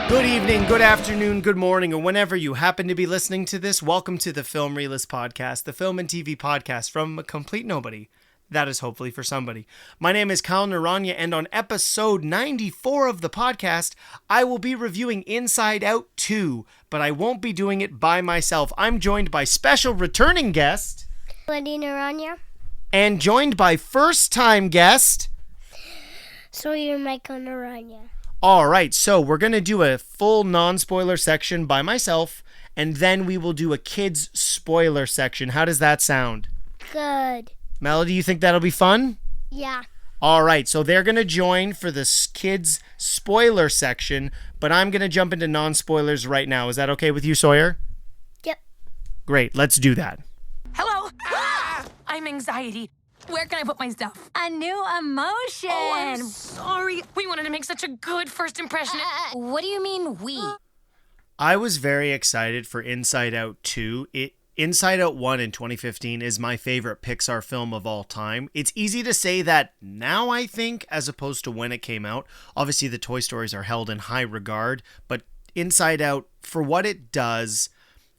Good evening, good afternoon, good morning, or whenever you happen to be listening to this, welcome to the Film Realist Podcast, the film and TV podcast from a complete nobody. That is hopefully for somebody. My name is Kyle Naranya, and on episode 94 of the podcast, I will be reviewing Inside Out 2, but I won't be doing it by myself. I'm joined by special returning guest, Wendy Naranya. And joined by first-time guest, Sawyer Michael Naranya. Alright, so we're going to do a full non-spoiler section by myself, and then we will do a kids spoiler section. How does that sound? Good. Melody, you think that'll be fun? Yeah. Alright, so they're going to join for this kids spoiler section, but I'm going to jump into non-spoilers right now. Is that okay with you, Sawyer? Yep. Great, let's do that. Hello. I'm anxiety. Where can I put my stuff? A new emotion. Oh, I'm sorry. We wanted to make such a good first impression. What do you mean we? I was very excited for Inside Out 2. Inside Out 1 in 2015 is my favorite Pixar film of all time. It's easy to say that now, I think, as opposed to when it came out. Obviously, the Toy Stories are held in high regard, but Inside Out, for what it does,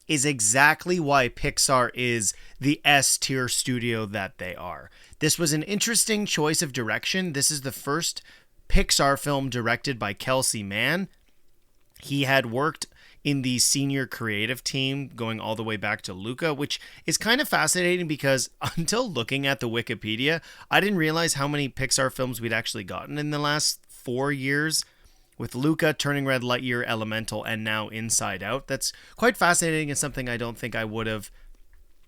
is exactly why Pixar is the S-tier studio that they are. This was an interesting choice of direction. This is the first Pixar film directed by Kelsey Mann. He had worked in the senior creative team going all the way back to Luca, which is kind of fascinating because until looking at the Wikipedia, I didn't realize how many Pixar films we'd actually gotten in the last 4 years. With Luca, Turning Red, Lightyear, Elemental, and now Inside Out. That's quite fascinating and something I don't think I would have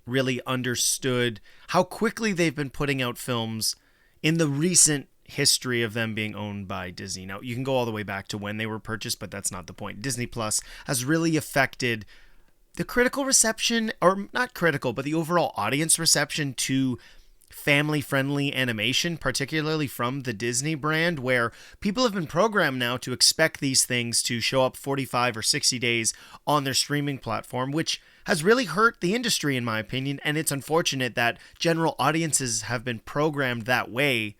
really understood how quickly they've been putting out films in the recent history of them being owned by Disney. Now, you can go all the way back to when they were purchased, but that's not the point. Disney Plus has really affected the critical reception, or not critical, but the overall audience reception to family-friendly animation, particularly from the Disney brand, where people have been programmed now to expect these things to show up 45 or 60 days on their streaming platform, which has really hurt the industry, in my opinion, and it's unfortunate that general audiences have been programmed that way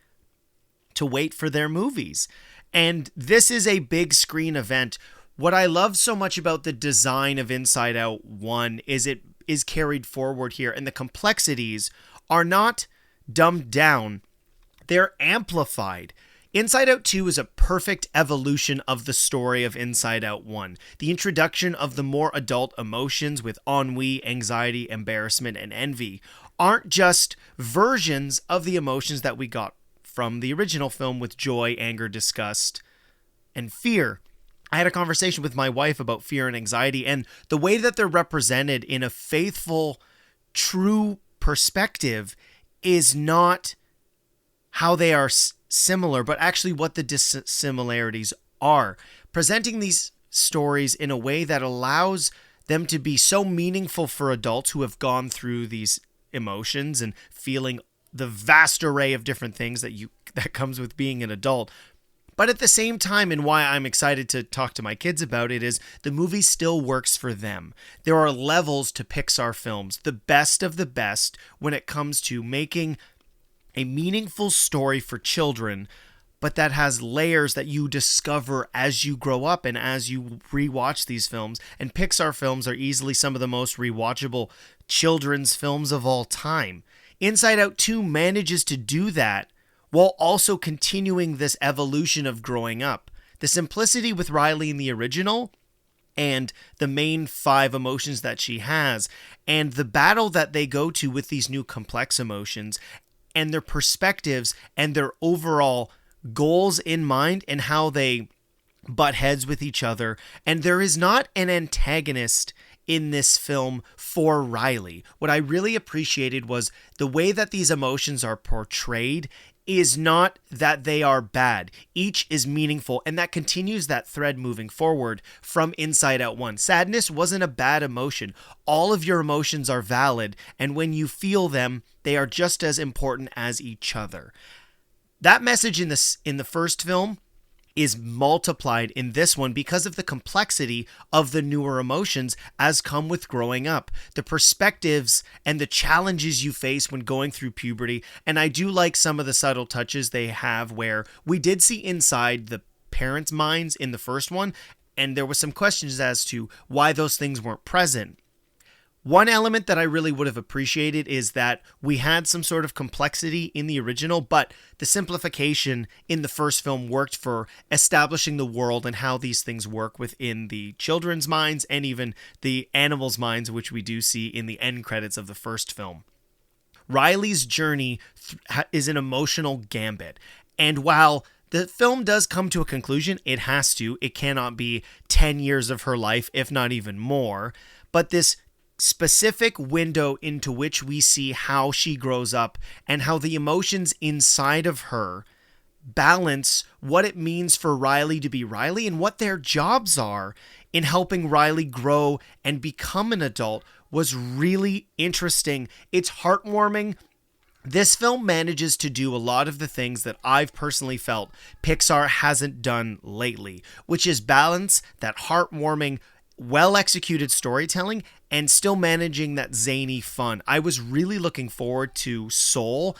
to wait for their movies. And this is a big screen event. What I love so much about the design of Inside Out 1 is it is carried forward here, and the complexities are not dumbed down, they're amplified. Inside Out 2 is a perfect evolution of the story of Inside Out 1. The introduction of the more adult emotions with ennui, anxiety, embarrassment, and envy aren't just versions of the emotions that we got from the original film with joy, anger, disgust, and fear. I had a conversation with my wife about fear and anxiety, and the way that they're represented in a faithful, true perspective is not how they are similar, but actually what the dissimilarities are. Presenting these stories in a way that allows them to be so meaningful for adults who have gone through these emotions and feeling the vast array of different things that comes with being an adult. But at the same time, and why I'm excited to talk to my kids about it, is the movie still works for them. There are levels to Pixar films, the best of the best, when it comes to making a meaningful story for children, but that has layers that you discover as you grow up and as you rewatch these films. And Pixar films are easily some of the most rewatchable children's films of all time. Inside Out 2 manages to do that while also continuing this evolution of growing up. The simplicity with Riley in the original, and the main 5 emotions that she has, and the battle that they go to with these new complex emotions, and their perspectives, and their overall goals in mind, and how they butt heads with each other. And there is not an antagonist in this film for Riley. What I really appreciated was the way that these emotions are portrayed is not that they are bad. Each is meaningful, and that continues that thread moving forward from Inside Out 1. Sadness wasn't a bad emotion. All of your emotions are valid, and when you feel them, they are just as important as each other. That message in the first film is multiplied in this one because of the complexity of the newer emotions as come with growing up, the perspectives and the challenges you face when going through puberty. And I do like some of the subtle touches they have where we did see inside the parents' minds in the first one, and there was some questions as to why those things weren't present. One element that I really would have appreciated is that we had some sort of complexity in the original, but the simplification in the first film worked for establishing the world and how these things work within the children's minds and even the animals' minds, which we do see in the end credits of the first film. Riley's journey is an emotional gambit, and while the film does come to a conclusion, it has to. It cannot be 10 years of her life, if not even more, but this specific window into which we see how she grows up and how the emotions inside of her balance what it means for Riley to be Riley and what their jobs are in helping Riley grow and become an adult was really interesting. It's heartwarming. This film manages to do a lot of the things that I've personally felt Pixar hasn't done lately, which is balance that heartwarming, well-executed storytelling and still managing that zany fun. I was really looking forward to Soul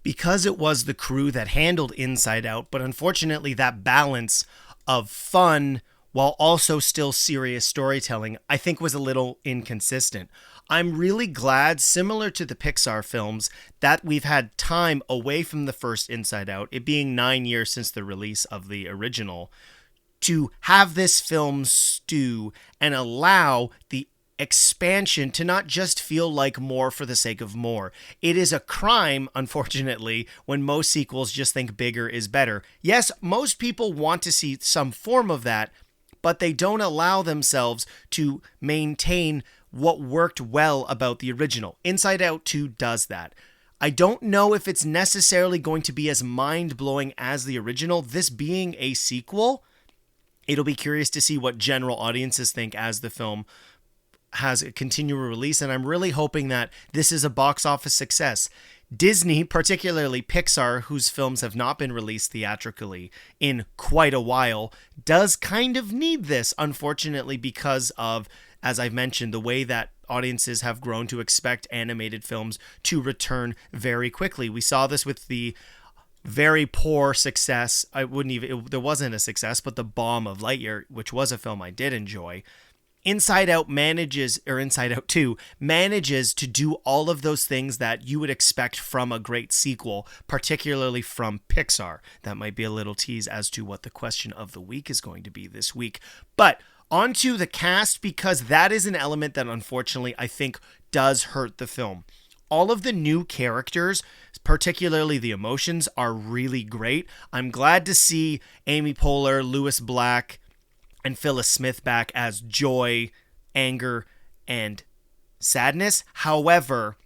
because it was the crew that handled Inside Out, but unfortunately that balance of fun while also still serious storytelling, I think was a little inconsistent. I'm really glad, similar to the Pixar films, that we've had time away from the first Inside Out, it being 9 years since the release of the original, to have this film stew and allow the expansion to not just feel like more for the sake of more. It is a crime, unfortunately, when most sequels just think bigger is better. Yes, most people want to see some form of that, but they don't allow themselves to maintain what worked well about the original. Inside Out 2 does that. I don't know if it's necessarily going to be as mind-blowing as the original, this being a sequel. It'll be curious to see what general audiences think as the film has a continual release, and I'm really hoping that this is a box office success. Disney, particularly Pixar, whose films have not been released theatrically in quite a while, does kind of need this, unfortunately, because of, as I've mentioned, the way that audiences have grown to expect animated films to return very quickly. We saw this with the very poor success. There wasn't a success, but the bomb of Lightyear, which was a film I did enjoy. Inside Out 2 manages to do all of those things that you would expect from a great sequel, particularly from Pixar. That might be a little tease as to what the question of the week is going to be this week. But onto the cast, because that is an element that unfortunately I think does hurt the film. All of the new characters, particularly the emotions, are really great. I'm glad to see Amy Poehler, Lewis Black, and Phyllis Smith back as joy, anger, and sadness. However,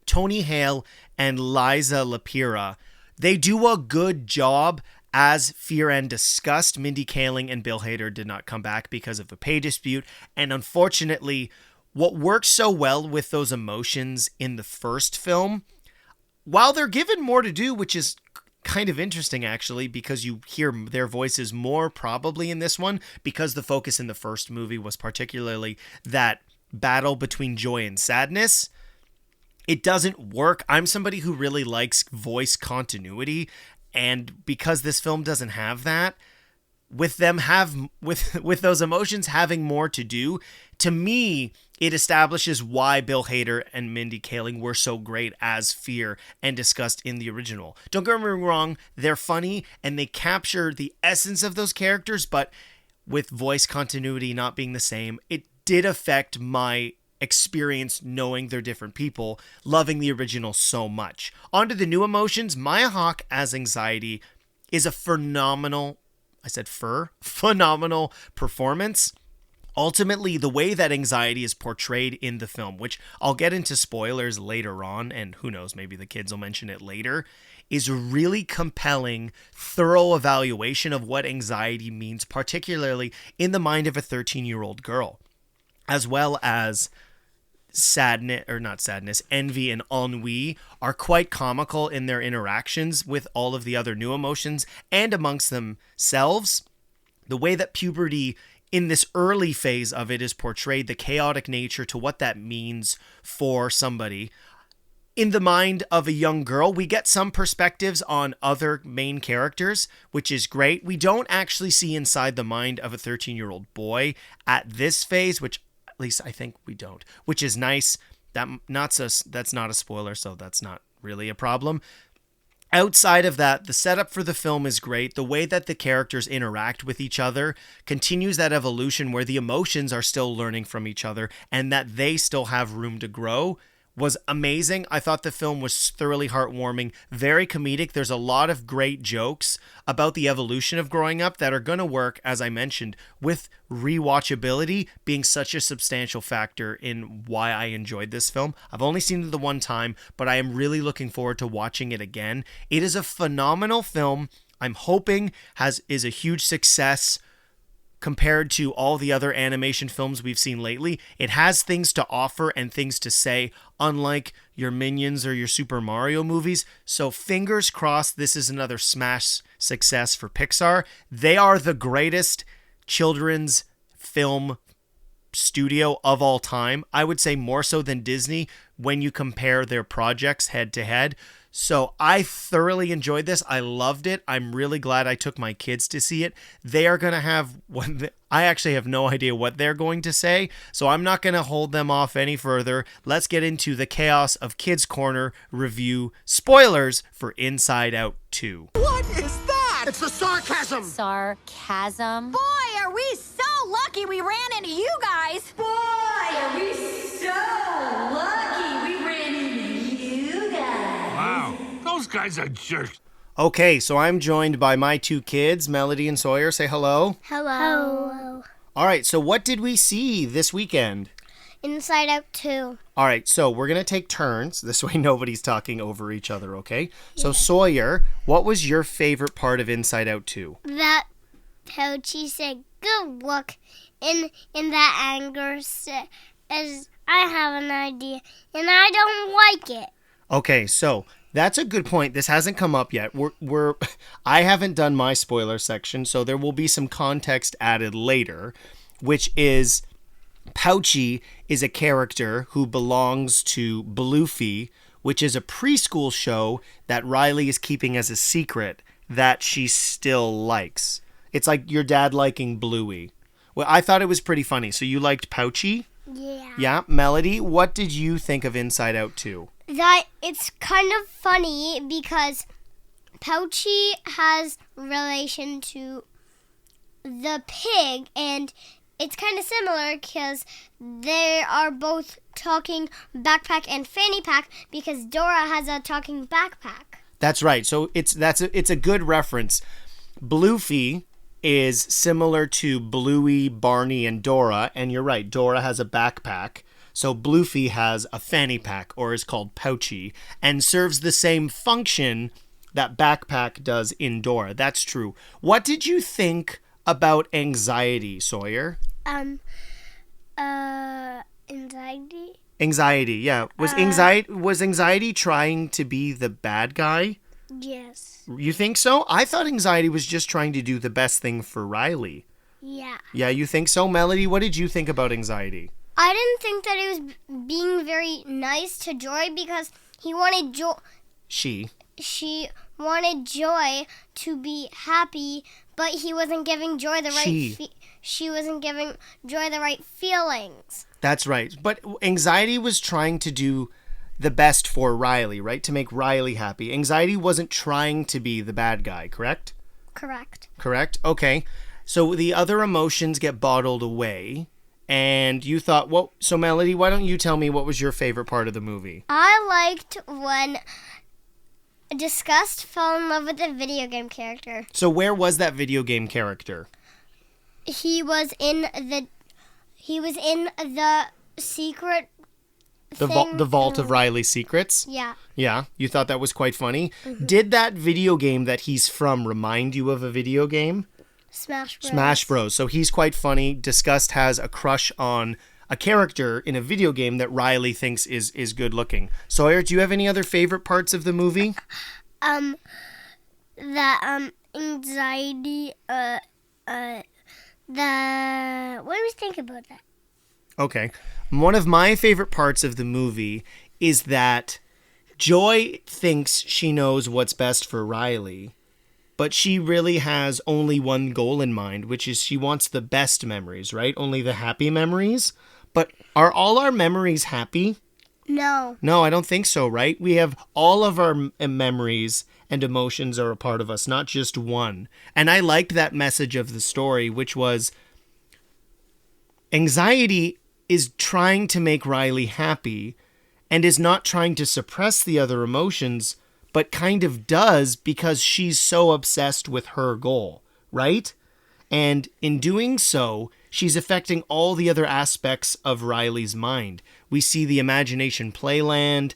Tony Hale and Liza Lapira, they do a good job as Fear and Disgust. Mindy Kaling and Bill Hader did not come back because of a pay dispute, and unfortunately, what works so well with those emotions in the first film, while they're given more to do, which is kind of interesting actually, because you hear their voices more probably in this one, because the focus in the first movie was particularly that battle between joy and sadness. It doesn't work. I'm somebody who really likes voice continuity, and because this film doesn't have that, with those emotions having more to do, to me, it establishes why Bill Hader and Mindy Kaling were so great as Fear and Disgust in the original. Don't get me wrong, they're funny and they capture the essence of those characters, but with voice continuity not being the same, it did affect my experience knowing they're different people, loving the original so much. On to the new emotions. Maya Hawke as Anxiety is a phenomenal performance. Ultimately, the way that Anxiety is portrayed in the film, which I'll get into spoilers later on, and who knows, maybe the kids will mention it later, is a really compelling, thorough evaluation of what anxiety means, particularly in the mind of a 13-year-old girl, as well as envy and ennui are quite comical in their interactions with all of the other new emotions and amongst themselves. The way that puberty in this early phase of it is portrayed, the chaotic nature to what that means for somebody. in the mind of a young girl. We get some perspectives on other main characters, which is great. We don't actually see inside the mind of a 13-year-old boy at this phase, which at least I think we don't, which is nice. That's not a spoiler, so that's not really a problem. Outside of that, the setup for the film is great. The way that the characters interact with each other continues that evolution where the emotions are still learning from each other and that they still have room to grow was amazing. I thought the film was thoroughly heartwarming, very comedic. There's a lot of great jokes about the evolution of growing up that are going to work, as I mentioned, with rewatchability being such a substantial factor in why I enjoyed this film. I've only seen it the one time, but I am really looking forward to watching it again. It is a phenomenal film. I'm hoping is a huge success compared to all the other animation films we've seen lately. It has things to offer and things to say, unlike your Minions or your Super Mario movies. So fingers crossed this is another smash success for Pixar. They are the greatest children's film studio of all time. I would say more so than Disney when you compare their projects head to head. So I thoroughly enjoyed this. I loved it. I'm really glad I took my kids to see it. They are going to have I actually have no idea what they're going to say, so I'm not going to hold them off any further. Let's get into the chaos of Kids Corner review spoilers for Inside Out 2. What is that? It's the sarcasm. Sarcasm. Boy, are we so lucky we ran into you guys! Boy, are we so lucky we ran into you guys! Wow, those guys are jerks. Okay, so I'm joined by my two kids, Melody and Sawyer. Say hello. Hello. All right, so what did we see this weekend? Inside Out 2. All right, so we're going to take turns. This way nobody's talking over each other, okay? So Sawyer, what was your favorite part of Inside Out 2? That Pouchy said, good look, in that anger says, I have an idea, and I don't like it. Okay, so that's a good point. This hasn't come up yet. I haven't done my spoiler section, so there will be some context added later, which is Pouchy is a character who belongs to Bluefy, which is a preschool show that Riley is keeping as a secret that she still likes. It's like your dad liking Bluey. Well, I thought it was pretty funny. So you liked Pouchy? Yeah. Yeah. Melody, what did you think of Inside Out 2? That it's kind of funny because Pouchy has relation to the pig, and it's kind of similar because they are both talking backpack and fanny pack because Dora has a talking backpack. That's right. So it's a good reference. Bluefy is similar to Bluey, Barney, and Dora, and you're right. Dora has a backpack. So Bluefy has a fanny pack, or is called Pouchy, and serves the same function that backpack does in Dora. That's true. What did you think about anxiety, Sawyer? Anxiety? Anxiety, yeah. Was anxiety trying to be the bad guy? Yes. You think so? I thought anxiety was just trying to do the best thing for Riley. Yeah. Yeah, you think so? Melody, what did you think about anxiety? I didn't think that it was being very nice to Joy because he wanted She wanted Joy to be happy, but he wasn't giving Joy the right she wasn't giving Joy the right feelings. That's right. But anxiety was trying to do the best for Riley, right? To make Riley happy. Anxiety wasn't trying to be the bad guy, correct? Correct? Okay. So the other emotions get bottled away. And you thought, well, so Melody, why don't you tell me what was your favorite part of the movie? I liked when Disgust fell in love with the video game character. So where was that video game character? He was in the secret The Vault of Riley's Secrets? Yeah. Yeah, you thought that was quite funny? Mm-hmm. Did that video game that he's from remind you of a video game? Smash Bros. So he's quite funny. Disgust has a crush on a character in a video game that Riley thinks is good looking. Sawyer, do you have any other favorite parts of the movie? Anxiety, what do we think about that? Okay. One of my favorite parts of the movie is that Joy thinks she knows what's best for Riley, but she really has only one goal in mind, which is she wants the best memories, right? Only the happy memories. But are all our memories happy? No. No, I don't think so, right? We have all of our memories and emotions are a part of us, not just one. And I liked that message of the story, which was anxiety is trying to make Riley happy and is not trying to suppress the other emotions, but kind of does because she's so obsessed with her goal, right? And in doing so, she's affecting all the other aspects of Riley's mind. We see the imagination playland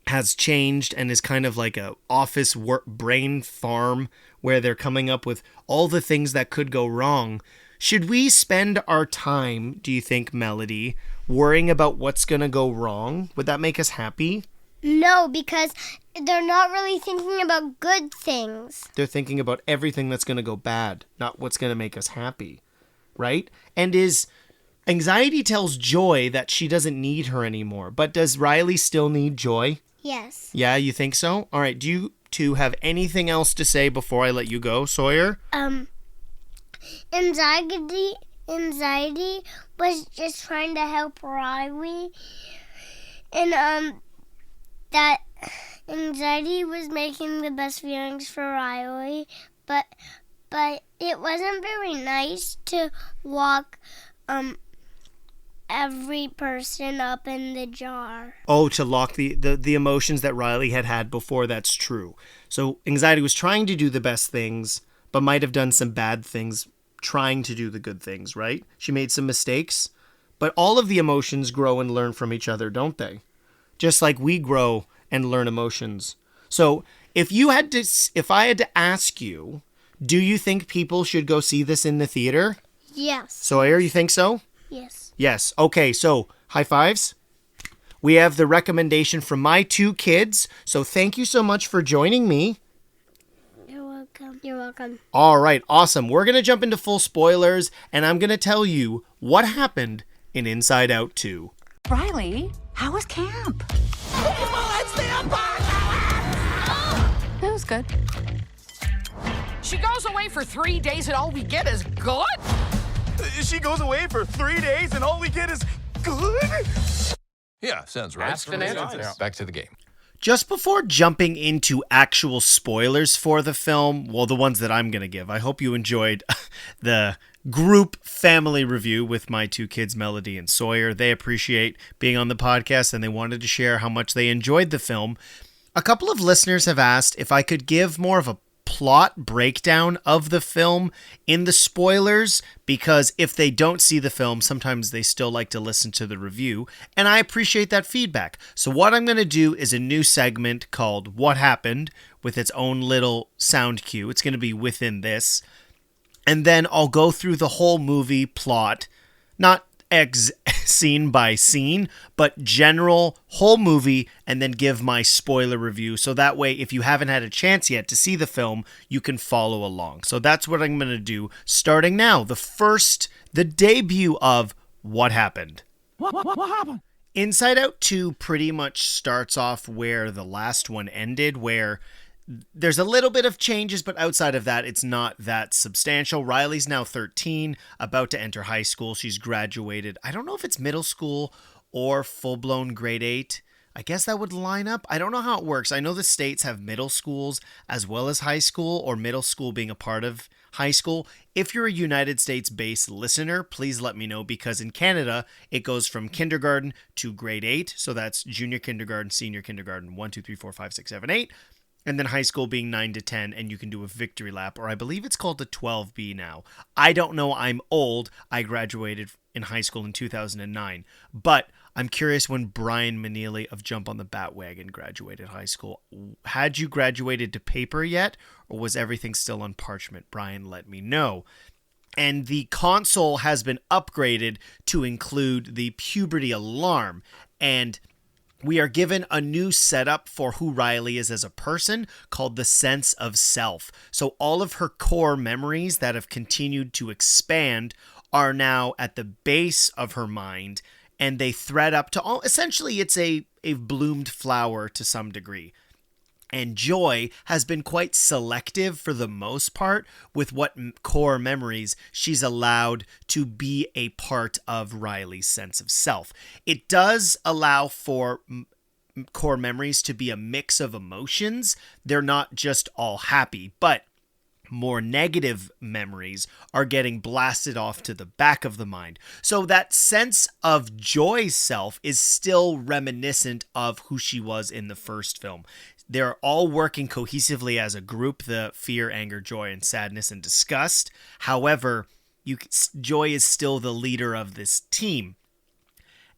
has changed and is kind of like a office work brain farm where they're coming up with all the things that could go wrong. Should we spend our time, do you think, Melody, worrying about what's going to go wrong? Would that make us happy? No, because they're not really thinking about good things. They're thinking about everything that's going to go bad, not what's going to make us happy, right? And is anxiety tells Joy that she doesn't need her anymore, but does Riley still need Joy? Yes. Yeah, you think so? All right, do you two have anything else to say before I let you go, Sawyer? Anxiety was just trying to help Riley, and that anxiety was making the best feelings for Riley, but it wasn't very nice to walk every person up in the jar. Oh, to lock the emotions that Riley had before, that's true. So anxiety was trying to do the best things, but might have done some bad things trying to do the good things, right? She made some mistakes, but all of the emotions grow and learn from each other, don't they? Just like we grow and learn emotions. So if I had to ask you, do you think people should go see this in the theater? Yes. Sawyer, you think so? Yes. Yes. Okay, so high fives. We have the recommendation from my two kids. So thank you so much for joining me. You're welcome. You're welcome. All right, awesome. We're going to jump into full spoilers, and I'm going to tell you what happened in Inside Out 2. Riley, how was camp? It was good. She goes away for 3 days and all we get is good? She goes away for 3 days and all we get is good? Yeah, sounds right. Asked and answered. Back to the game. Just before jumping into actual spoilers for the film, well, the ones that I'm going to give, I hope you enjoyed the group family review with my two kids, Melody and Sawyer. They appreciate being on the podcast and they wanted to share how much they enjoyed the film. A couple of listeners have asked if I could give more of a plot breakdown of the film in the spoilers, because if they don't see the film, sometimes they still like to listen to the review, and I appreciate that feedback. So what I'm going to do is a new segment called What Happened, with its own little sound cue. It's going to be within this, and then I'll go through the whole movie plot, not scene by scene, but general whole movie, and then give my spoiler review. So that way, if you haven't had a chance yet to see the film, you can follow along. So that's what I'm going to do starting now. The debut of What Happened. What happened? Inside Out 2 pretty much starts off where the last one ended, where there's a little bit of changes, but outside of that, it's not that substantial. Riley's now 13, about to enter high school. She's graduated. I don't know if it's middle school or full-blown grade 8. I guess that would line up. I don't know how it works. I know the states have middle schools as well as high school, or middle school being a part of high school. If you're a United States-based listener, please let me know, because in Canada, it goes from kindergarten to grade 8. So that's junior kindergarten, senior kindergarten, 1, 2, 3, 4, 5, 6, 7, 8. And then high school being 9 to 10, and you can do a victory lap, or I believe it's called the 12B now. I don't know. I'm old. I graduated in high school in 2009. But I'm curious when Brian Maneely of Jump on the Batwagon graduated high school. Had you graduated to paper yet, or was everything still on parchment? Brian, let me know. And the console has been upgraded to include the puberty alarm, and we are given a new setup for who Riley is as a person called the sense of self. So all of her core memories that have continued to expand are now at the base of her mind, and they thread up to all. Essentially, it's a a bloomed flower to some degree. And Joy has been quite selective for the most part with what core memories she's allowed to be a part of Riley's sense of self. It does allow for core memories to be a mix of emotions. They're not just all happy, but more negative memories are getting blasted off to the back of the mind. So that sense of Joy's self is still reminiscent of who she was in the first film. They're all working cohesively as a group, the fear, anger, joy, and sadness and disgust. However, Joy is still the leader of this team.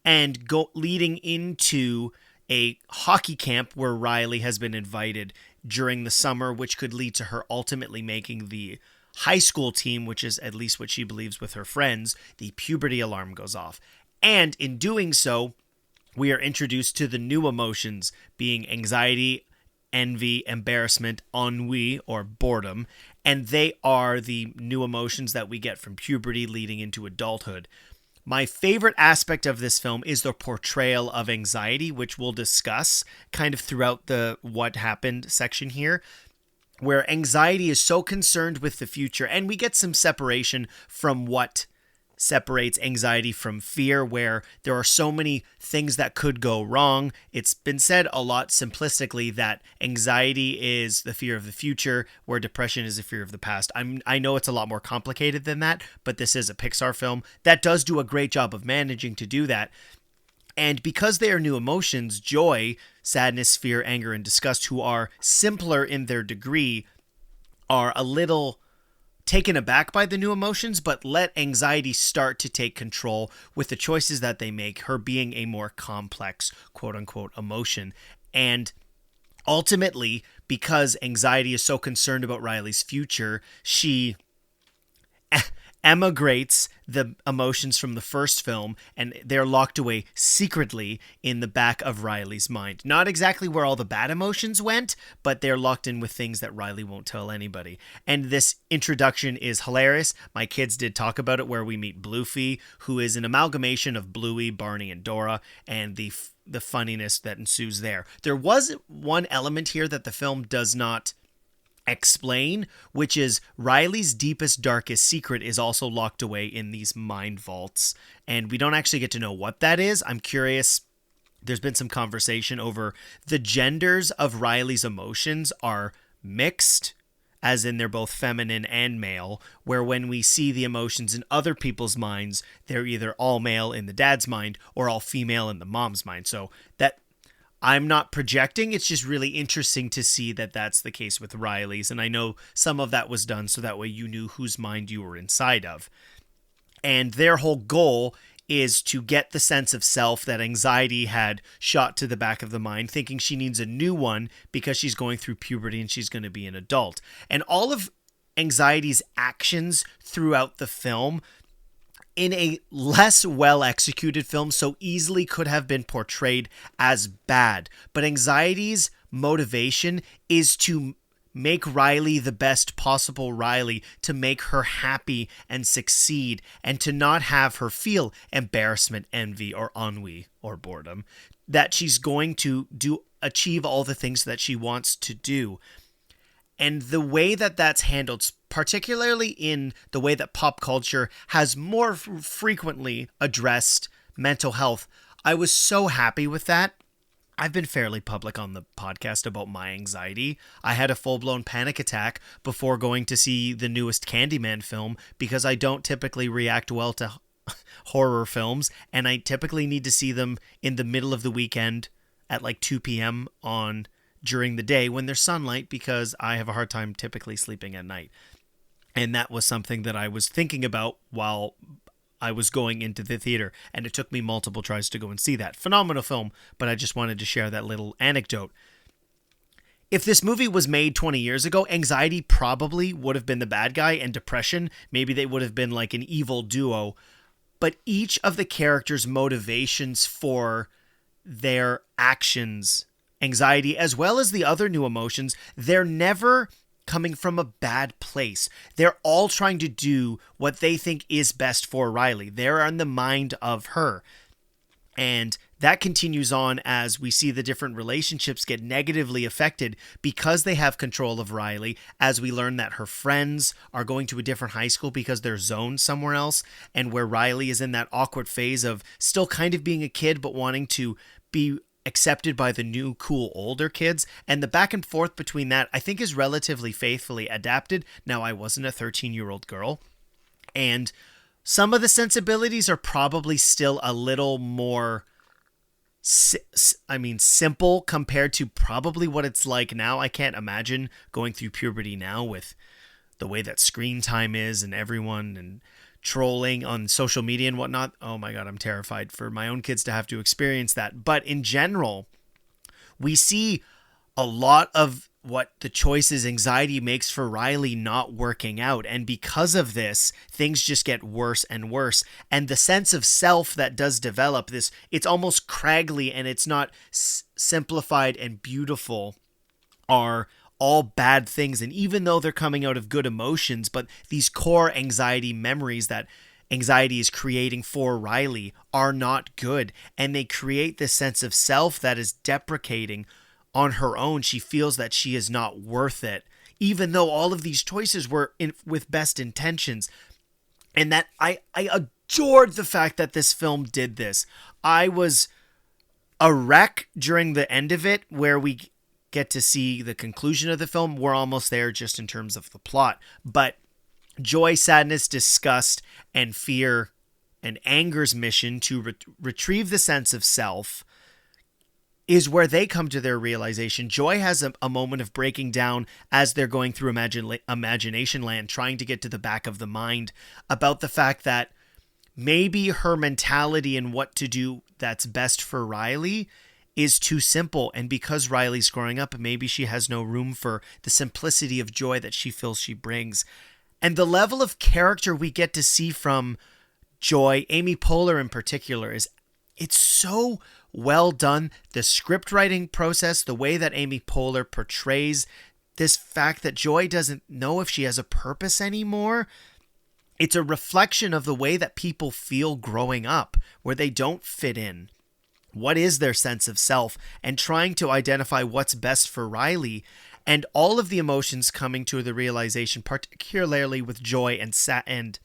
And leading into a hockey camp where Riley has been invited during the summer, which could lead to her ultimately making the high school team, which is at least what she believes with her friends. The puberty alarm goes off. And in doing so, we are introduced to the new emotions, being anxiety, envy, embarrassment, ennui, or boredom. And they are the new emotions that we get from puberty leading into adulthood. My favorite aspect of this film is the portrayal of anxiety, which we'll discuss kind of throughout the what happened section here, where anxiety is so concerned with the future, and we get some separation from what separates anxiety from fear, where there are so many things that could go wrong. It's been said a lot simplistically that anxiety is the fear of the future, where depression is the fear of the past. I know it's a lot more complicated than that, but this is a Pixar film that does do a great job of managing to do that. And because they are new emotions, joy, sadness, fear, anger, and disgust, who are simpler in their degree, are a little taken aback by the new emotions, but let anxiety start to take control with the choices that they make, her being a more complex, quote-unquote, emotion. And ultimately, because anxiety is so concerned about Riley's future, she emigrates the emotions from the first film, and they're locked away secretly in the back of Riley's mind. Not exactly where all the bad emotions went, but they're locked in with things that Riley won't tell anybody. And this introduction is hilarious. My kids did talk about it, where we meet Bluefy, who is an amalgamation of Bluey, Barney, and Dora, and the funniness that ensues there. There was one element here that the film does not explain, which is Riley's deepest, darkest secret is also locked away in these mind vaults, and we don't actually get to know what that is. I'm curious. There's been some conversation over the genders of Riley's emotions are mixed, as in they're both feminine and male, where when we see the emotions in other people's minds, they're either all male in the dad's mind or all female in the mom's mind. So that I'm not projecting. It's just really interesting to see that that's the case with Riley's. And I know some of that was done so that way you knew whose mind you were inside of. And their whole goal is to get the sense of self that anxiety had shot to the back of the mind, thinking she needs a new one because she's going through puberty and she's going to be an adult. And all of anxiety's actions throughout the film, in a less well-executed film, so easily could have been portrayed as bad. But anxiety's motivation is to make Riley the best possible Riley, to make her happy and succeed, and to not have her feel embarrassment, envy, or ennui, or boredom. That she's going to achieve all the things that she wants to do. And the way that that's handled, particularly in the way that pop culture has more frequently addressed mental health, I was so happy with that. I've been fairly public on the podcast about my anxiety. I had a full-blown panic attack before going to see the newest Candyman film because I don't typically react well to horror films, and I typically need to see them in the middle of the weekend at like 2 p.m. during the day when there's sunlight, because I have a hard time typically sleeping at night. And that was something that I was thinking about while I was going into the theater, and it took me multiple tries to go and see that. Phenomenal film, but I just wanted to share that little anecdote. If this movie was made 20 years ago, anxiety probably would have been the bad guy, and depression, maybe they would have been like an evil duo. But each of the characters' motivations for their actions, anxiety, as well as the other new emotions, they're never coming from a bad place. They're all trying to do what they think is best for Riley. They're in the mind of her. And that continues on as we see the different relationships get negatively affected because they have control of Riley, as we learn that her friends are going to a different high school because they're zoned somewhere else, and where Riley is in that awkward phase of still kind of being a kid but wanting to be accepted by the new cool older kids. And the back and forth between that, I think, is relatively faithfully adapted. Now, I wasn't a 13-year-old girl, and some of the sensibilities are probably still a little more simple compared to probably what it's like now. I can't imagine going through puberty now with the way that screen time is and everyone and trolling on social media and whatnot. Oh my God, I'm terrified for my own kids to have to experience that. But in general, we see a lot of what the choices anxiety makes for Riley not working out. And because of this, things just get worse and worse. And the sense of self that does develop this, it's almost craggly and it's not simplified and beautiful, are all bad things. And even though they're coming out of good emotions, but these core anxiety memories that anxiety is creating for Riley are not good. And they create this sense of self that is deprecating. On her own, she feels that she is not worth it, even though all of these choices were with best intentions. And that I adored the fact that this film did this. I was a wreck during the end of it, where we get to see the conclusion of the film. We're almost there just in terms of the plot. But joy, sadness, disgust, and fear and anger's mission to retrieve the sense of self is where they come to their realization. Joy has a moment of breaking down as they're going through imagination land, trying to get to the back of the mind about the fact that maybe her mentality and what to do that's best for Riley is too simple. And because Riley's growing up, maybe she has no room for the simplicity of joy that she feels she brings. And the level of character we get to see from Joy, Amy Poehler in particular, it's so well done. The script writing process, the way that Amy Poehler portrays this fact that Joy doesn't know if she has a purpose anymore. It's a reflection of the way that people feel growing up, where they don't fit in. What is their sense of self? And trying to identify what's best for Riley, and all of the emotions coming to the realization, particularly with joy and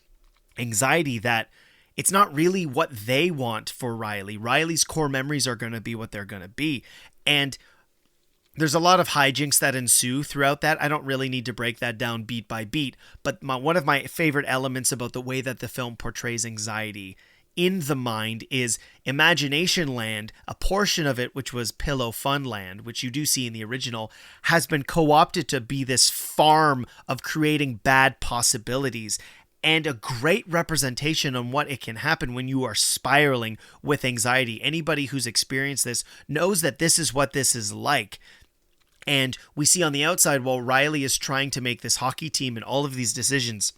anxiety, that it's not really what they want for Riley. Riley's core memories are going to be what they're going to be. And there's a lot of hijinks that ensue throughout that. I don't really need to break that down beat by beat. But one of my favorite elements about the way that the film portrays anxiety in the mind is Imagination Land. A portion of it, which was Pillow Fun Land, which you do see in the original, has been co-opted to be this farm of creating bad possibilities. And a great representation on what it can happen when you are spiraling with anxiety. Anybody who's experienced this knows that this is what this is like. And we see on the outside, while Riley is trying to make this hockey team, and all of these decisions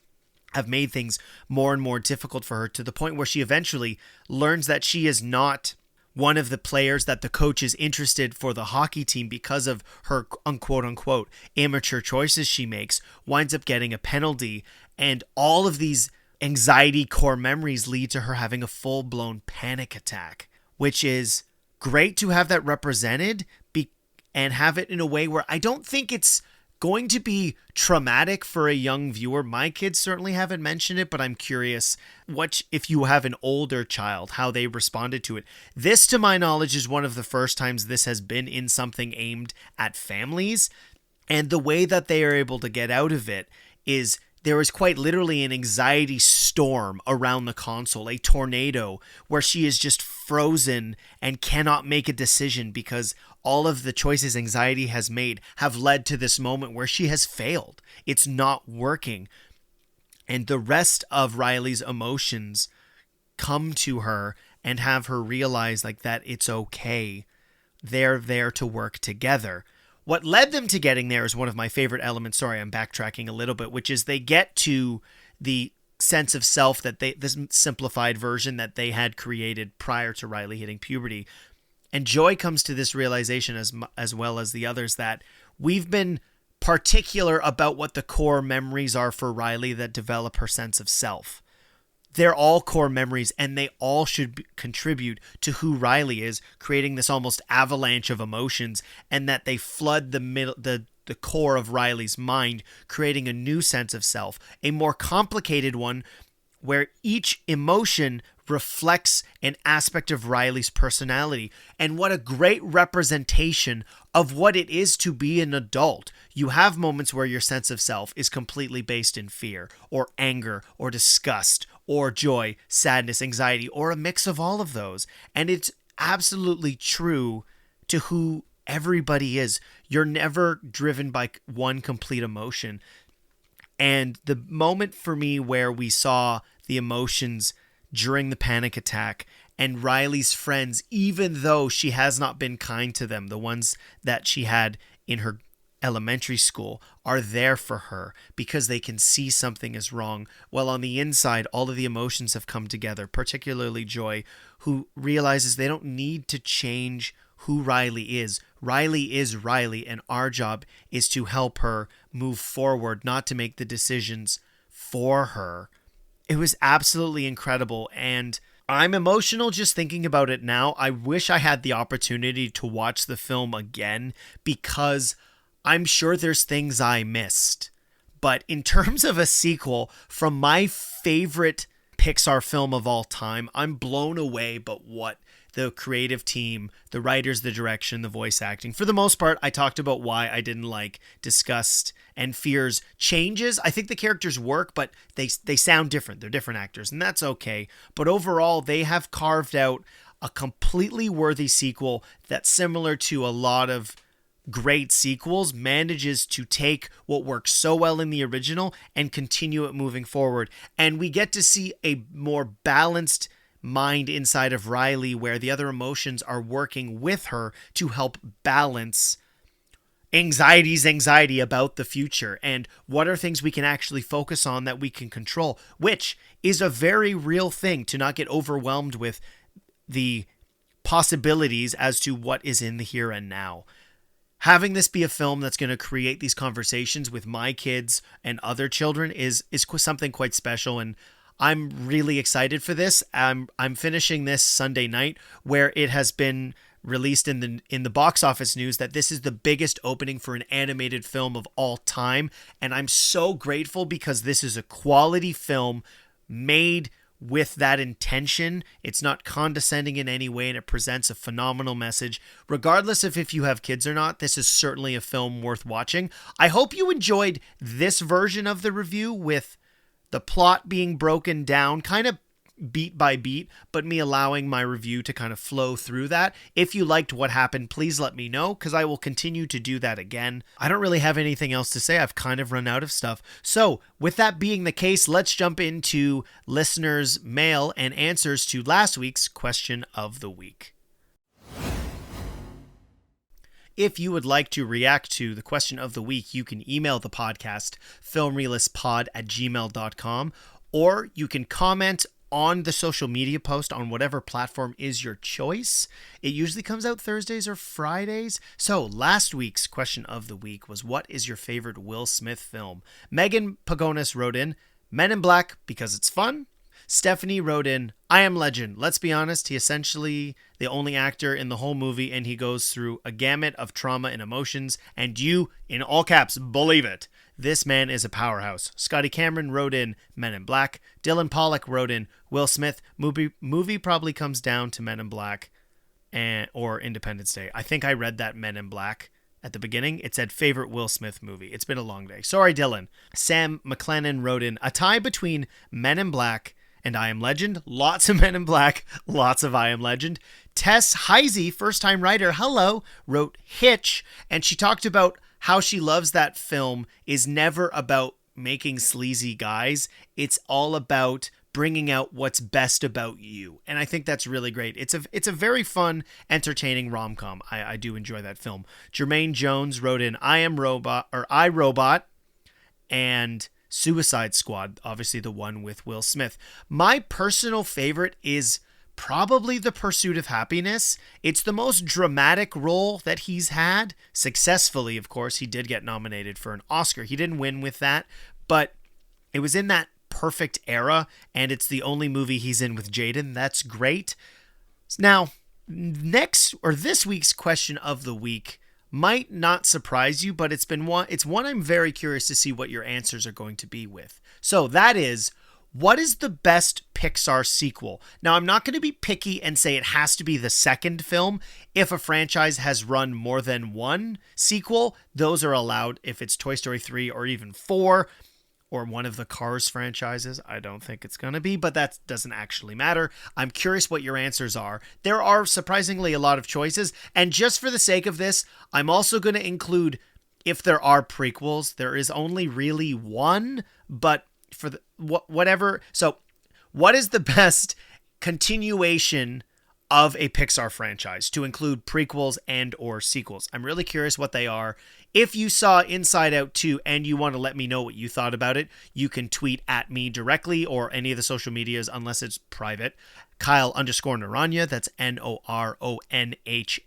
have made things more and more difficult for her, to the point where she eventually learns that she is not one of the players that the coach is interested for the hockey team because of her unquote unquote immature choices she makes, winds up getting a penalty. And all of these anxiety core memories lead to her having a full-blown panic attack, which is great to have that represented and have it in a way where I don't think it's going to be traumatic for a young viewer. My kids certainly haven't mentioned it, but I'm curious if you have an older child, how they responded to it. This, to my knowledge, is one of the first times this has been in something aimed at families. And the way that they are able to get out of it is there is quite literally an anxiety storm around the console, a tornado, where she is just frozen and cannot make a decision because all of the choices anxiety has made have led to this moment where she has failed. It's not working. And the rest of Riley's emotions come to her and have her realize that it's okay. They're there to work together. What led them to getting there is one of my favorite elements. Sorry, I'm backtracking a little bit, which is they get to the sense of self that this simplified version that they had created prior to Riley hitting puberty. And Joy comes to this realization, as well as the others, that we've been particular about what the core memories are for Riley that develop her sense of self. they're all core memories, and they all should contribute to who Riley is, creating this almost avalanche of emotions, and that they flood the core of Riley's mind, creating a new sense of self, a more complicated one where each emotion reflects an aspect of Riley's personality. And what a great representation of what it is to be an adult. You have moments where your sense of self is completely based in fear or anger or disgust or joy, sadness, anxiety, or a mix of all of those. And it's absolutely true to who everybody is. You're never driven by one complete emotion. And the moment for me where we saw the emotions during the panic attack and Riley's friends, even though she has not been kind to them, the ones that she had in her elementary school, are there for her because they can see something is wrong. While on the inside, all of the emotions have come together, particularly Joy, who realizes they don't need to change who Riley is. Riley is Riley, and our job is to help her move forward, not to make the decisions for her. It was absolutely incredible, and I'm emotional just thinking about it now. I wish I had the opportunity to watch the film again, because I'm sure there's things I missed. But in terms of a sequel from my favorite Pixar film of all time, I'm blown away by what the creative team, the writers, the direction, the voice acting. For the most part, I talked about why I didn't like Disgust and Fear's changes. I think the characters work, but they sound different. They're different actors, and that's okay. But overall, they have carved out a completely worthy sequel that's similar to a lot of great sequels, manages to take what works so well in the original and continue it moving forward. And we get to see a more balanced mind inside of Riley, where the other emotions are working with her to help balance anxiety about the future, and what are things we can actually focus on that we can control, which is a very real thing, to not get overwhelmed with the possibilities as to what is in the here and now. Having this be a film that's going to create these conversations with my kids and other children is something quite special, and I'm really excited for this. I'm finishing this Sunday night, where it has been released in the box office news that this is the biggest opening for an animated film of all time, and I'm so grateful because this is a quality film made with that intention. It's not condescending in any way, and it presents a phenomenal message. Regardless of if you have kids or not, this is certainly a film worth watching. I hope you enjoyed this version of the review, with the plot being broken down kind of beat by beat, but me allowing my review to kind of flow through that. If you liked what happened, please let me know, because I will continue to do that again. I don't really have anything else to say. I've kind of run out of stuff. So with that being the case, let's jump into listeners' mail and answers to last week's question of the week. If you would like to react to the question of the week, you can email the podcast, filmreelistspod@gmail.com, or you can comment on the social media post on whatever platform is your choice. It usually comes out Thursdays or Fridays. So last week's question of the week was, what is your favorite Will Smith film? Megan Pagonis wrote in, Men in Black, because it's fun. Stephanie wrote in, I Am Legend. Let's be honest, he essentially the only actor in the whole movie, and he goes through a gamut of trauma and emotions, and you, in all caps, believe it. This man is a powerhouse. Scotty Cameron wrote in Men in Black. Dylan Pollock wrote in Will Smith. Movie probably comes down to Men in Black or Independence Day. I think I read that Men in Black at the beginning. It said favorite Will Smith movie. It's been a long day. Sorry, Dylan. Sam McLennan wrote in a tie between Men in Black and I Am Legend. Lots of Men in Black, lots of I Am Legend. Tess Heisey, first-time writer, hello, wrote Hitch, and she talked about how she loves that film is never about making sleazy guys. It's all about bringing out what's best about you. And I think that's really great. It's a very fun, entertaining rom-com. I do enjoy that film. Jermaine Jones wrote in I Robot, and Suicide Squad, obviously the one with Will Smith. My personal favorite is probably The Pursuit of Happiness. It's the most dramatic role that he's had, successfully, of course. He did get nominated for an Oscar. He didn't win with that, but it was in that perfect era, and it's the only movie he's in with Jaden. That's great. Now, this week's question of the week might not surprise you, but it's one I'm very curious to see what your answers are going to be with. So that is, what is the best Pixar sequel? Now, I'm not going to be picky and say it has to be the second film. If a franchise has run more than one sequel, those are allowed if it's Toy Story 3 or even 4 or one of the Cars franchises. I don't think it's going to be, but that doesn't actually matter. I'm curious what your answers are. There are surprisingly a lot of choices, and just for the sake of this, I'm also going to include if there are prequels. There is only really one, but for the whatever. So, what is the best continuation of a Pixar franchise to include prequels and or sequels? I'm really curious what they are. If you saw Inside Out 2 and you want to let me know what you thought about it, you can tweet at me directly or any of the social medias unless it's private. Kyle_Naranja, that's Noronha.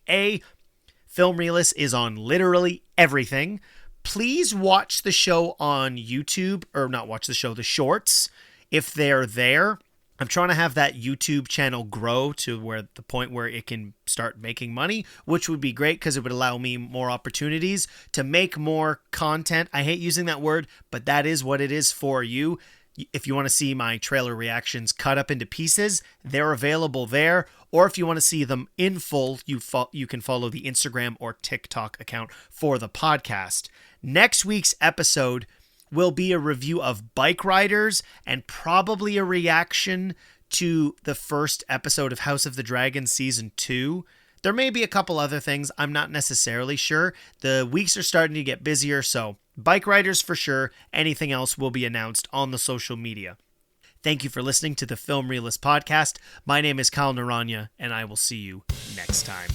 Film Realist is on literally everything. Please watch the show on YouTube, or not watch the show, the shorts, if they're there. I'm trying to have that YouTube channel grow to the point where it can start making money, which would be great because it would allow me more opportunities to make more content. I hate using that word, but that is what it is for you. If you want to see my trailer reactions cut up into pieces, they're available there. Or if you want to see them in full, you can follow the Instagram or TikTok account for the podcast. Next week's episode will be a review of Bike Riders and probably a reaction to the first episode of House of the Dragon Season 2. There may be a couple other things. I'm not necessarily sure. The weeks are starting to get busier, so Bike Riders for sure. Anything else will be announced on the social media. Thank you for listening to the Film Realist Podcast. My name is Kyle Naranja, and I will see you next time.